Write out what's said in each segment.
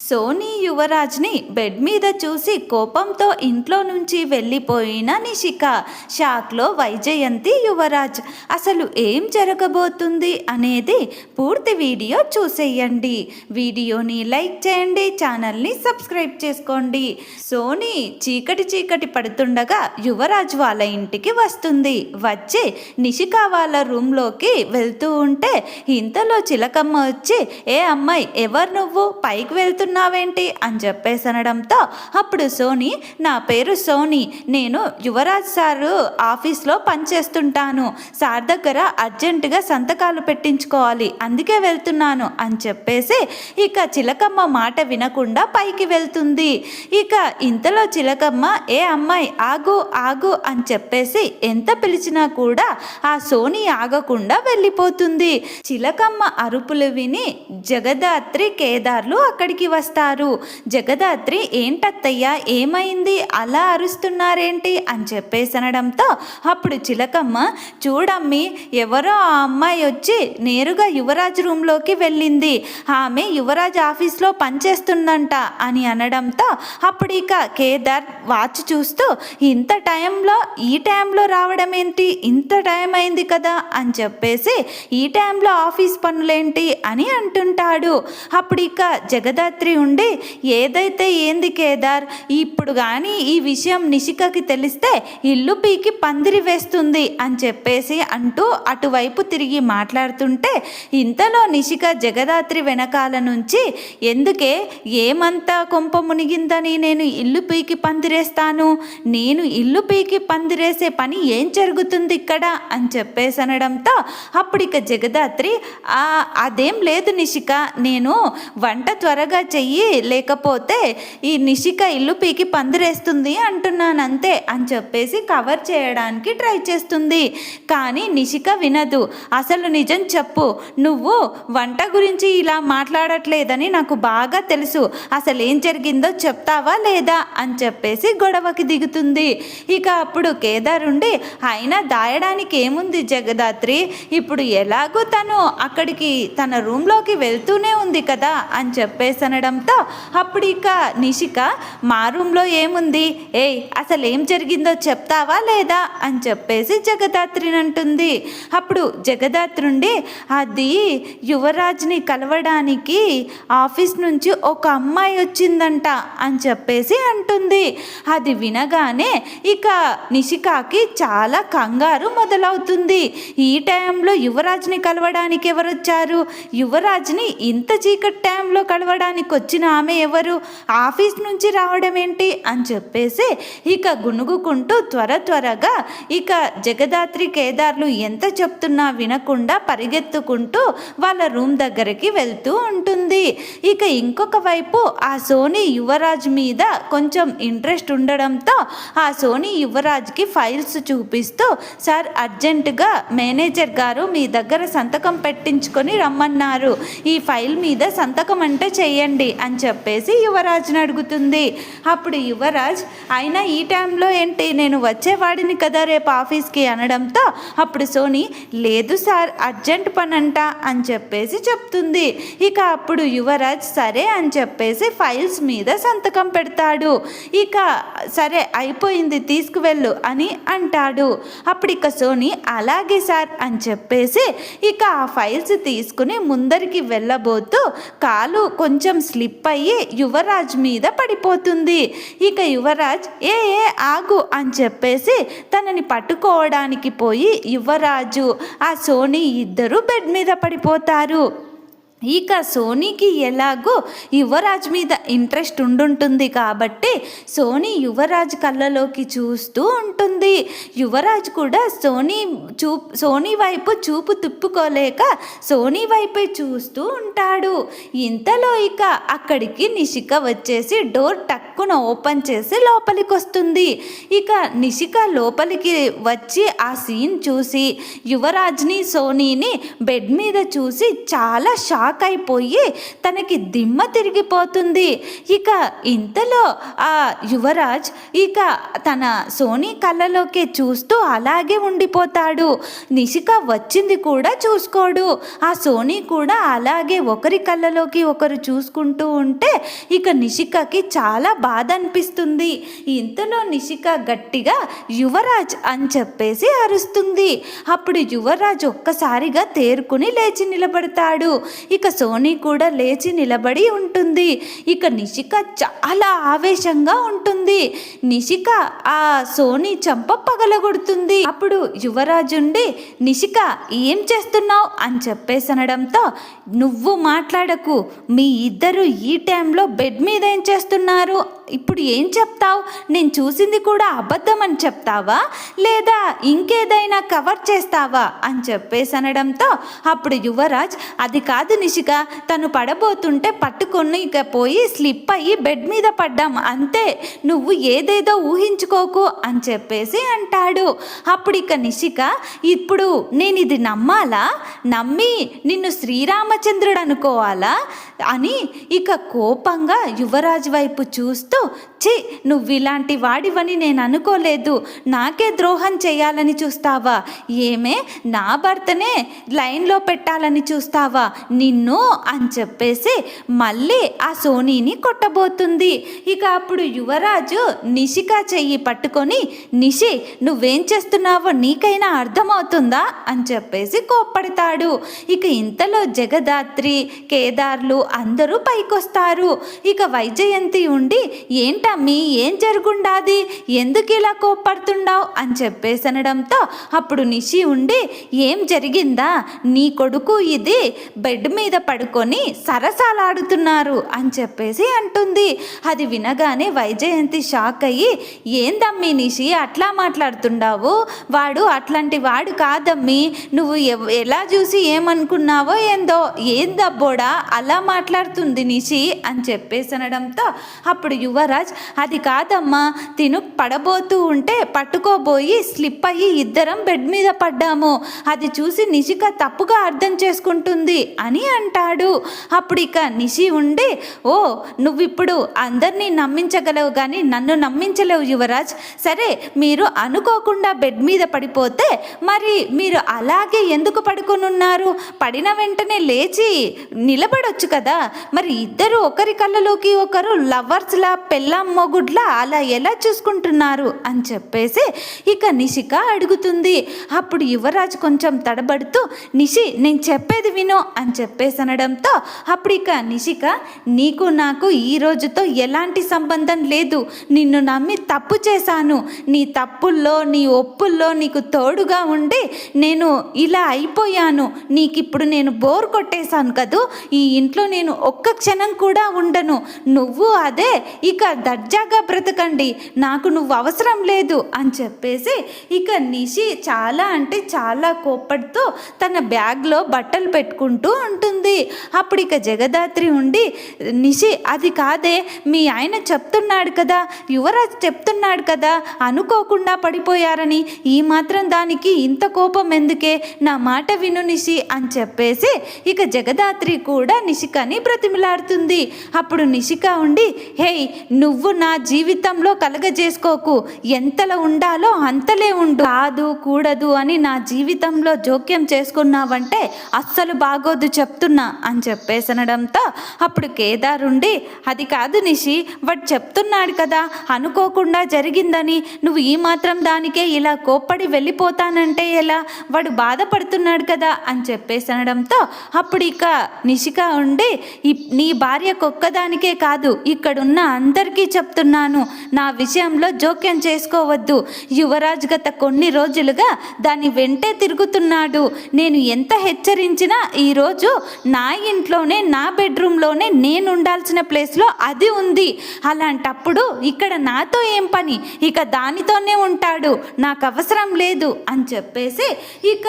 Sony యువరాజ్ని bed మీద చూసి కోపంతో ఇంట్లో నుంచి వెళ్ళిపోయిన నిషిక. షాక్లో వైజయంతి, యువరాజ్. అసలు ఏం జరగబోతుంది అనేది పూర్తి వీడియో చూసేయండి. వీడియోని లైక్ చేయండి, ఛానల్ని సబ్స్క్రైబ్ చేసుకోండి. సోనీ చీకటి పడుతుండగా యువరాజ్ వాళ్ళ ఇంటికి వస్తుంది. వచ్చి నిషిక వాళ్ళ రూమ్లోకి వెళ్తూ ఉంటే ఇంతలో చిలకమ్మ వచ్చి, ఏ అమ్మాయి, ఎవరు నువ్వు, పైకి వెళ్తున్నావేంటి అని చెప్పేసి అనడంతో అప్పుడు సోనీ, నా పేరు సోనీ, నేను యువరాజ్ సారు ఆఫీస్లో పనిచేస్తుంటాను, సార్ దగ్గర అర్జెంటుగా సంతకాలు పెట్టించుకోవాలి, అందుకే వెళ్తున్నాను అని చెప్పేసి ఇక చిలకమ్మ మాట వినకుండా పైకి వెళ్తుంది. ఇక ఇంతలో చిలకమ్మ, ఏ అమ్మాయి ఆగు ఆగు అని చెప్పేసి ఎంత పిలిచినా కూడా ఆ సోనీ ఆగకుండా వెళ్ళిపోతుంది. చిలకమ్మ అరుపులు విని జగదాత్రి, కేదార్లు అక్కడికి వస్తారు. జగదాత్రి, ఏంటత్తయ్యా, ఏమైంది, అలా అరుస్తున్నారేంటి అని చెప్పేసి అనడంతో అప్పుడు చిలకమ్మ, చూడమ్మి, ఎవరో ఆ అమ్మాయి వచ్చి నేరుగా యువరాజ్ రూమ్లోకి వెళ్ళింది, ఆమె యువరాజ్ ఆఫీస్లో పనిచేస్తుందంట అని అనడంతో అప్పుడు ఇక కేదార్ వాచ్ చూస్తూ, ఇంత టైంలో, ఈ టైంలో రావడం ఏంటి, ఇంత టైం అయింది కదా అని చెప్పేసి ఈ టైంలో ఆఫీస్ పనులేంటి అని అంటుంటాడు. అప్పుడు ఇక జగదాత్రి ఉండి, ఏదైతే ఏంది కేదార్, ఇప్పుడు కానీ ఈ విషయం నిషికకి తెలిస్తే ఇల్లు పీకి పందిరి వేస్తుంది అని చెప్పేసి అంటూ అటువైపు తిరిగి మాట్లాడుతుంటే ఇంతలో నిషిక జగదాత్రి వెనకాల నుంచి, ఎందుకే, ఏమంతా కొంప మునిగిందని నేను ఇల్లు పీకి పందిరేస్తాను, నేను ఇల్లు పీకి పందిరేసే పని ఏం జరుగుతుంది ఇక్కడ అని చెప్పేసి అనడంతో అప్పుడు ఇక జగదాత్రి, అదేం లేదు నిషిక, నేను వంట త్వరగా చెయ్యి, లేకపోతే ఈ నిషిక ఇల్లు పీకి పందిరేస్తుంది అంటున్నాను అంతే అని చెప్పేసి కవర్ చేయడానికి ట్రై చేస్తుంది. కానీ నిషిక వినదు. అసలు నిజం చెప్పు, నువ్వు వంట గురించి ఇలా మాట్లాడట్లేదని నాకు బాగా తెలుసు, అసలు ఏం జరిగిందో చెప్తావా లేదా అని చెప్పేసి గొడవకి దిగుతుంది. ఇక అప్పుడు కేదార్ ఉండి, అయినా దాయడానికి ఏముంది జగదాత్రి, ఇప్పుడు ఎలాగో తను అక్కడికి తన రూమ్లోకి వెళ్తూనే ఉంది కదా అని చెప్పేసి అనడంతో అప్పుడు ఇక నిషిక, మా రూమ్లో ఏముంది, ఏయ్ అసలు ఏం జరిగిందో చెప్తావా లేదా అని చెప్పేసి జగదాత్రిని అంటుంది. అప్పుడు జగదాత్రుండి, అది యువరాజ్ని కలవడానికి ఆఫీస్ నుంచి ఒక అమ్మాయి వచ్చిందంట అని చెప్పేసి అంటుంది. అది వినగానే ఇక నిషికాకి చాలా కంగారు మొదలవుతుంది. ఈ టైంలో యువరాజ్ని కలవడానికి ఎవరు వచ్చారు, యువరాజ్ని ఇంత చీకటి టైంలో కలవడానికి వచ్చిన ఆమె ఎవరు, ఆఫీస్ నుంచి రావడం ఏంటి అని చెప్పేసి ఇక గునుగుకుంటూ త్వరగా ఇక జగదాత్రి, కేదార్లు ఎంత చెప్తున్నా వినకుండా పరిగెత్తుకుంటూ వాళ్ళ రూమ్ దగ్గరికి వెళ్తూ ఉంటుంది. ఇక ఇంకొక వైపు ఆ సోనీ యువరాజ్ మీద కొంచెం ఇంట్రెస్ట్ ఉండడంతో ఆ సోనీ యువరాజ్కి ఫైల్స్ చూపిస్తూ, సార్ అర్జెంటుగా మేనేజర్ గారు మీ దగ్గర సంతకం పెట్టించుకొని రమ్మన్నారు, ఈ ఫైల్ మీద సంతకం అంటే చెయ్యండి అని చెప్పేసి యువరాజ్ని అడుగుతుంది. అప్పుడు యువరాజ్, అయినా ఈ టైంలో ఏంటి, నేను వచ్చేవాడిని కదా రేపు ఆఫీస్కి అనడంతో అప్పుడు సోనీ, లేదు సార్ అర్జెంట్ పనంట అని చెప్పేసి చెప్తుంది. ఇక అప్పుడు యువరాజ్ సరే అని చెప్పేసి ఫైల్స్ మీద సంతకం పెడతాడు. ఇక సరే అయిపోయింది తీసుకువెళ్ళు అని అంటాడు. అప్పుడు ఇక సోనీ, అలాగే సార్ అని చెప్పేసి ఇక ఆ ఫైల్స్ తీసుకుని ముందరికి వెళ్ళబోతూ కాలు కొంచెం స్లిప్ అయ్యి యువరాజ్ మీద పడిపోతుంది. ఇక యువరాజ్, ఏ ఆగు అని చెప్పేసి తనని పట్టుకోవడానికి పోయి యువరాజు, ఆ సోనీ ఇద్దరు బెడ్ మీద పడిపోతారు. ఇక సోనీకి ఎలాగో యువరాజ్ మీద ఇంట్రెస్ట్ ఉండుంటుంది కాబట్టి సోనీ యువరాజ్ కళ్ళలోకి చూస్తూ ఉంటుంది. యువరాజ్ కూడా సోనీ వైపు చూపు తిప్పుకోలేక సోనీ వైపే చూస్తూ ఉంటాడు. ఇంతలో ఇక అక్కడికి నిషిక వచ్చేసి డోర్ టక్కున ఓపెన్ చేసి లోపలికి వస్తుంది. ఇక నిషిక లోపలికి వచ్చి ఆ సీన్ చూసి యువరాజ్ని, సోనీని బెడ్ మీద చూసి చాలా షాక్ షాక్ అయిపోయి తనకి దిమ్మ తిరిగిపోతుంది. ఇక ఇంతలో ఆ యువరాజ్ ఇక తన సోనీ కళ్ళలోకి చూస్తూ అలాగే ఉండిపోతాడు. నిషిక వచ్చింది కూడా చూసుకోడు. ఆ సోనీ కూడా అలాగే ఒకరి కళ్ళలోకి ఒకరు చూసుకుంటూ ఉంటే ఇక నిషికకి చాలా బాధ అనిపిస్తుంది. ఇంతలో నిషిక గట్టిగా యువరాజ్ అని చెప్పేసి అరుస్తుంది. అప్పుడు యువరాజ్ ఒక్కసారిగా తేరుకుని లేచి నిలబడతాడు. ఇక సోనీ కూడా లేచి నిలబడి ఉంటుంది. ఇక నిషిక చాలా ఆవేశంగా ఉంటుంది. నిషిక ఆ సోనీ చంప పగలగొడుతుంది. అప్పుడు యువరాజ్ ఉండి నిషిక ఏం చేస్తున్నావు అని చెప్పేసి అనడంతో, నువ్వు మాట్లాడకు, మీ ఇద్దరు ఈ టైంలో బెడ్ మీద ఏం చేస్తున్నారు, ఇప్పుడు ఏం చెప్తావు, నేను చూసింది కూడా అబద్ధం అని చెప్తావా లేదా ఇంకేదైనా కవర్ చేస్తావా అని చెప్పేసి అనడంతో అప్పుడు యువరాజ్, అది కాదు నిషిక, తను పడబోతుంటే పట్టుకొని ఇక పోయి స్లిప్ అయ్యి బెడ్ మీద పడ్డాం అంతే, నువ్వు ఏదేదో ఊహించుకోకు అని చెప్పేసి అంటాడు. అప్పుడు ఇక నిషిక, ఇప్పుడు నేను ఇది నమ్మాలా, నమ్మి నిన్ను శ్రీరామచంద్రుడు అనుకోవాలా అని ఇక కోపంగా యువరాజ్ వైపు చూస్తూ, ఛీ, నువ్వు ఇలాంటి వాడివని నేను అనుకోలేదు, నాకే ద్రోహం చేయాలని చూస్తావా, ఏమే నా భర్తనే లైన్లో పెట్టాలని చూస్తావా నిన్ను అని చెప్పేసి మళ్ళీ ఆ సోనీని కొట్టబోతుంది. ఇక అప్పుడు యువరాజు నిషిక చెయ్యి పట్టుకొని, నిషి నువ్వేం చేస్తున్నావో నీకైనా అర్థమవుతుందా అని చెప్పేసి కోప్పడతాడు. ఇక ఇంతలో జగదాత్రి, కేదార్లు అందరూ పైకొస్తారు. ఇక వైజయంతి ఉండి, ఏంటమ్మీ ఏం జరుగుండాది, ఎందుకు ఇలా కోప్పడుతుండావు అని చెప్పేసి అనడంతో అప్పుడు నిషి ఉండి, ఏం జరిగిందా, నీ కొడుకు ఇది బెడ్ మీద పడుకొని సరసాలాడుతున్నారు అని చెప్పేసి అంటుంది. అది వినగానే వైజయంతి షాక్ అయ్యి, ఏందమ్మీ నిషి అట్లా మాట్లాడుతుండావు, వాడు అట్లాంటి వాడు కాదమ్మీ, నువ్వు ఎలా చూసి ఏమనుకున్నావో ఏందో, ఏందబ్బోడా అలా మాట్లాడుతుంది నిషి అని చెప్పేసి అనడంతో అప్పుడు యువరాజ్, అది కాదమ్మా, తిను పడబోతూ ఉంటే పట్టుకోబోయి స్లిప్ అయ్యి ఇద్దరం బెడ్ మీద పడ్డాము, అది చూసి నిషిక తప్పుగా అర్థం చేసుకుంటుంది అని అంటాడు. అప్పుడు ఇక నిషి ఉండి, ఓ నువ్విప్పుడు అందరినీ నమ్మించగలవు కానీ నన్ను నమ్మించలేవు యువరాజ్, సరే మీరు అనుకోకుండా బెడ్ మీద పడిపోతే మరి మీరు అలాగే ఎందుకు పడుకొని ఉన్నారు, పడిన వెంటనే లేచి నిలబడొచ్చు కదా, మరి ఇద్దరు ఒకరి కళ్ళలోకి ఒకరు లవర్స్లా పెళ్ళాం మొగుడ్లా అలా ఎలా చూసుకుంటున్నారు అని చెప్పేసి ఇక నిషిక అడుగుతుంది. అప్పుడు యువరాజ్ కొంచెం తడబడుతూ, నిషి నేను చెప్పేది విను అని చెప్పేసి అనడంతో అప్పుడు ఇక నిషిక, నీకు నాకు ఈ రోజుతో ఎలాంటి సంబంధం లేదు, నిన్ను నమ్మి తప్పు చేశాను, నీ తప్పుల్లో నీ ఒప్పుల్లో నీకు తోడుగా ఉండి నేను ఇలా అయిపోయాను, నీకిప్పుడు నేను బోర్ కొట్టేశాను కదూ, ఈ ఇంట్లో నేను ఒక్క క్షణం కూడా ఉండను, నువ్వు అదే ఇక దర్జాగా బ్రతకండి, నాకు నువ్వు అవసరం లేదు అని చెప్పేసి ఇక నిషి చాలా అంటే చాలా కోప్పడుతూ తన బ్యాగ్లో బట్టలు పెట్టుకుంటూ ఉంటుంది. అప్పుడు ఇక జగదాత్రి ఉండి, నిషి అది కాదే, మీ ఆయన చెప్తున్నాడు కదా, యువరాజ్ చెప్తున్నాడు కదా అనుకోకుండా పడిపోయారని, ఈ మాత్రం దానికి ఇంత కోపం ఎందుకే, నా మాట విను నిషి అని చెప్పేసి ఇక జగదాత్రి కూడా నిషికని బ్రతిమిలాడుతుంది. అప్పుడు నిషిక ఉండి, హేయ్ నువ్వు నా జీవితంలో కలగజేసుకోకు, ఎంతలో ఉండాలో అంతలే ఉండు, కాదు కూడదు అని నా జీవితంలో జోక్యం చేసుకున్నావంటే అస్సలు బాగోదు చెప్తున్నా అని చెప్పేసి అనడంతో అప్పుడు కేదార్ ఉండి, అది కాదు నిషి, వాడు చెప్తున్నాడు కదా అనుకోకుండా జరిగిందని, నువ్వు ఈ మాత్రం దానికే ఇలా కోప్పడి వెళ్ళిపోతానంటే ఎలా, వాడు బాధపడుతున్నాడు కదా అని చెప్పేసి అనడంతో అప్పుడు ఇక నిషిక ఉండి, నీ భార్యకొక్కదానికే కాదు ఇక్కడున్న అందరికీ చెప్తున్నాను, నా విషయంలో జోక్యం చేసుకోవద్దు, యువరాజ్ గత కొన్ని రోజులుగా దాని వెంటే తిరుగుతున్నాడు, నేను ఎంత హెచ్చరించినా ఈరోజు నా ఇంట్లోనే నా బెడ్రూమ్లోనే నేను ఉండాల్సిన ప్లేస్లో అది ఉంది, అలాంటప్పుడు ఇక్కడ నాతో ఏం పని, ఇక దానితోనే ఉంటాడు, నాకు అవసరం లేదు అని చెప్పేసి ఇక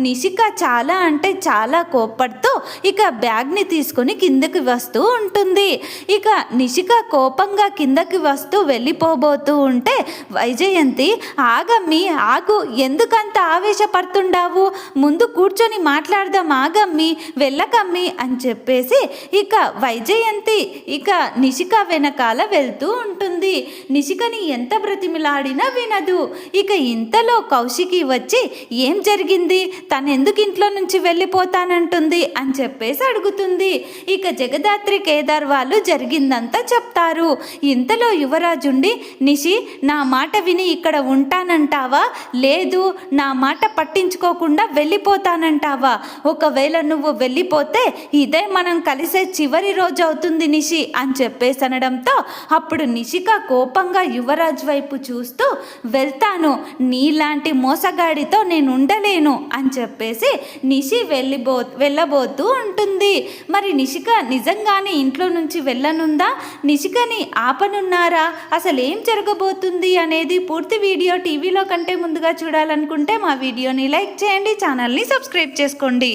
నిషిక చాలా అంటే చాలా కోప్పడుతూ ఇక బ్యాగ్ని తీసుకొని కిందకి వస్తూ ఉంటుంది. ఇక నిషిక కోపం కోపంగా కిందకి వస్తూ వెళ్ళిపోబోతూ ఉంటే వైజయంతి, ఆగమ్మి ఆగు, ఎందుకంత ఆవేశపడుతుండావు, ముందు కూర్చొని మాట్లాడదాం, ఆగమ్మి వెళ్ళకమ్మి అని చెప్పేసి ఇక వైజయంతి ఇక నిషిక వెనకాల వెళ్తూ ఉంటుంది. నిషికని ఎంత బ్రతిమిలాడినా వినదు. ఇక ఇంతలో కౌశికి వచ్చి ఏం జరిగింది, తను ఎందుకు ఇంట్లో నుంచి వెళ్ళిపోతానంటుంది అని చెప్పేసి అడుగుతుంది. ఇక జగదాత్రి కేదార్ వాళ్ళు జరిగిందంతా చెప్తారు. ఇంతలో యువరాజుండి, నిషి నా మాట విని ఇక్కడ ఉంటానంటావా, లేదు నా మాట పట్టించుకోకుండా వెళ్ళిపోతానంటావా, ఒకవేళ నువ్వు వెళ్ళిపోతే ఇదే మనం కలిసే చివరి రోజు అవుతుంది నిషి అని చెప్పేసి అనడంతో అప్పుడు నిషిక కోపంగా యువరాజ్ వైపు చూస్తూ, వెళ్తాను, నీలాంటి మోసగాడితో నేను ఉండలేను అని చెప్పేసి నిషి వెళ్ళబోతూ ఉంటుంది. మరి నిషిక నిజంగానే ఇంట్లో నుంచి వెళ్ళనుందా, నిషికని ఆపనున్నారా, అసలు ఏం జరగబోతుంది అనేది పూర్తి వీడియో టీవీలో కంటే ముందుగా చూడాలనుకుంటే మా వీడియోని లైక్ చేయండి, ఛానల్ని సబ్స్క్రైబ్ చేసుకోండి.